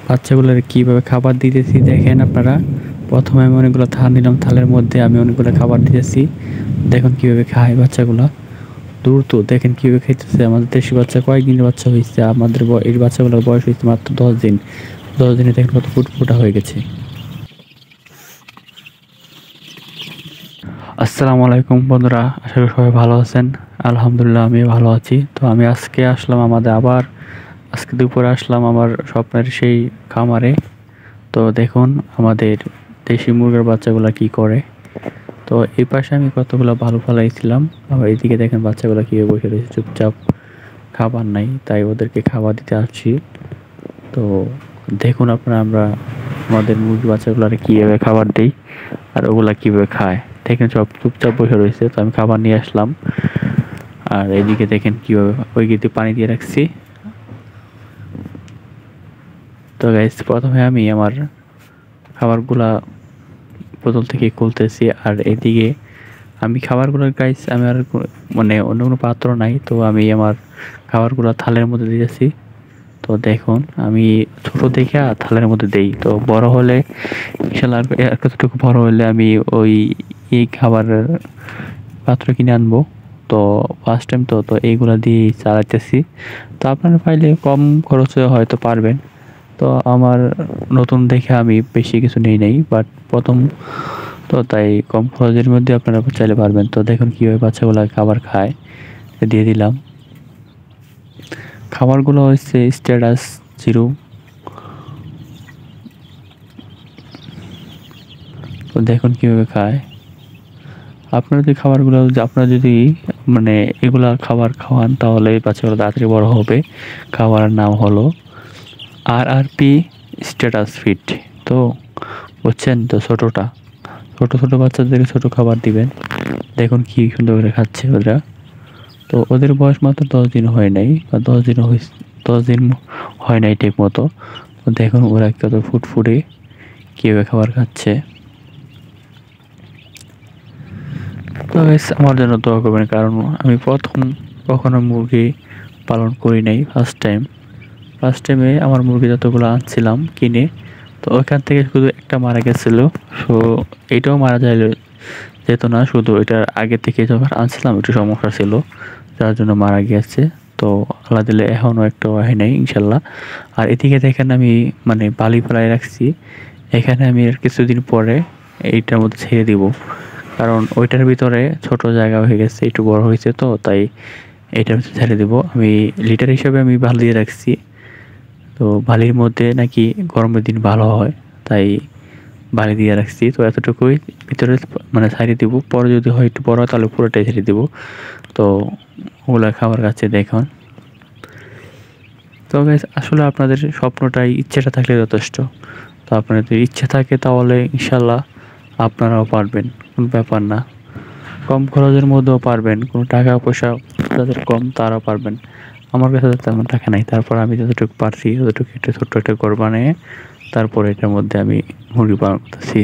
বাচ্চাগুলোর কীভাবে খাবার দিতেছি দেখেন আপনারা। প্রথমে আমি অনেকগুলো থাল নিলাম, থালের মধ্যে আমি অনেকগুলো খাবার দিতেছি। দেখুন কীভাবে খায় বাচ্চাগুলো, দ্রুত দেখেন কীভাবে খাইতেছে। আমাদের দেশি বাচ্চা কয়েকদিনের বাচ্চা হয়েছে, আমাদের এই বাচ্চাগুলোর বয়স হয়েছে মাত্র 10 দিন। 10 দিনে দেখেন কত ফুটফুটা হয়ে গেছে। আসসালামু আলাইকুম বন্ধুরা, আশা করি সবাই ভালো আছেন। আলহামদুলিল্লাহ আমি ভালো আছি। তো আমি আজকে আসলাম আজকে দুপুরে আসলাম আমার স্বপ্নের সেই খামারে। তো দেখুন আমাদের দেশি মুরগির বাচ্চাগুলো কি করে। তো এই পাশে আমি কতগুলো ভালো ফালাইছিলাম, আবার এইদিকে দেখেন বাচ্চাগুলো কীভাবে বসে রয়েছে চুপচাপ, খাবার নাই তাই ওদেরকে খাবার দিতে আসছি। তো দেখুন আপনারা আমরা আমাদের মুরগি বাচ্চাগুলোর কীভাবে খাবার দিই আর ওগুলা কীভাবে খায়। দেখেন সব চুপচাপ বসে রয়েছে, তো আমি খাবার নিয়ে আসলাম। আর এদিকে দেখেন কীভাবে ওই গিতে পানি দিয়ে রাখছি। তো গাইস প্রথমে আমি আমার খাবারগুলা বোতল থেকে খুলতেছি, আর এদিকে আমি খাবারগুলো গাইস আমি আর মানে অন্য কোনো পাত্র নাই, তো আমি আমার খাবারগুলো থালের মধ্যে দিয়েছি। তো দেখুন আমি ছোট দেখে থালের মধ্যে দেই, তো বড় হলে ইনশাল্লাহ কতটুকু বড় হলে আমি ওই এই খাবারের পাত্র কিনে আনবো। তো ফার্স্ট টাইম তো তো এইগুলা দিয়ে চালাইতেছি। তো আপনারা পাইলে কম খরচে হয়তো পারবেন। তো আমার নতুন দেখে আমি বেশি কিছু নেই নাই, বাট প্রথম তো তাই কম খরচের মধ্যে আপনারা চাইলে পারবেন। তো দেখুন কীভাবে বাচ্চাগুলো খাবার খায়, দিয়ে দিলাম। খাবারগুলো হচ্ছে স্ট্যাটাস জিরো। তো দেখুন কীভাবে খায়। আপনারা যদি খাবারগুলো আপনারা যদি মানে এগুলা খাবার খাওয়ান তাহলে বাচ্চাগুলো তাড়াতাড়ি বড় হবে। খাবারের নাম হলো RRP স্ট্যাটাস ফিট। তো বুঝছেন তো, ছোট ছোট বাচ্চাদেরকে ছোট খাবার দিবেন। দেখুন কি সুন্দর করে খাচ্ছে ওরা। তো ওদের বয়স মাত্র 10 দিন হয় নাই, বা 10 দিন হয় নাই ঠিক মতো। তো দেখুন ওরা কত ফুটফুটে কীভাবে খাবার খাচ্ছে। তো আমার জন্য দোয়া করবেন, কারণ আমি প্রথম কখনো মুরগি পালন করি নাই, ফার্স্ট টাইমে আমার মুরগি যতগুলো আনছিলাম কিনে, তো ওইখান থেকে শুধু একটা মারা গেছিলো। সো এইটাও মারা যেত না, শুধু এটার আগে থেকে যখন আনছিলাম একটু সমস্যা ছিল যার জন্য মারা গিয়েছে। তো আল্লাহ দিলে এখনও একটা হয় নাই ইনশাল্লাহ। আর এদিকে দেখেন আমি মানে বালি ফেলাই রাখছি, এখানে আমি আর কিছুদিন পরে এইটার মধ্যে ছেড়ে দিব, কারণ ওইটার ভিতরে ছোট জায়গা হয়ে গেছে, একটু বড় হয়েছে, তো তাই এটার ভিতরে ছেড়ে দেবো। আমি লিটার হিসাবে আমি বালি দিয়ে রাখছি। তো বালির মধ্যে নাকি গরমের দিন ভালো হয়, তাই বালি দিয়ে রাখছি। তো এতটুকুই ভিতরে মানে ছাড়িয়ে দিব, পরে যদি হয় একটু বড় হয় তাহলে পুরোটাই ছেড়ে দিব। তো ওগুলা খাবার কাছে দেখুন। তো গাইস আসলে আপনাদের স্বপ্নটাই, ইচ্ছেটা থাকলে যথেষ্ট। তো আপনাদের যদি ইচ্ছে থাকে তাহলে ইনশাল্লাহ আপনারাও পারবেন, কোনো ব্যাপার না। কম খরচের মধ্যেও পারবেন, কোনো টাকা পয়সা যাদের কম তারাও পারবেন। আমার কাছে তেমন টাকা নাই, তারপর আমি যতটুকু পারছি ততটুকু একটা ছোট্ট একটা ঘর বানিয়ে তারপরে এটার মধ্যে আমি মুরগি পালন করতেছি।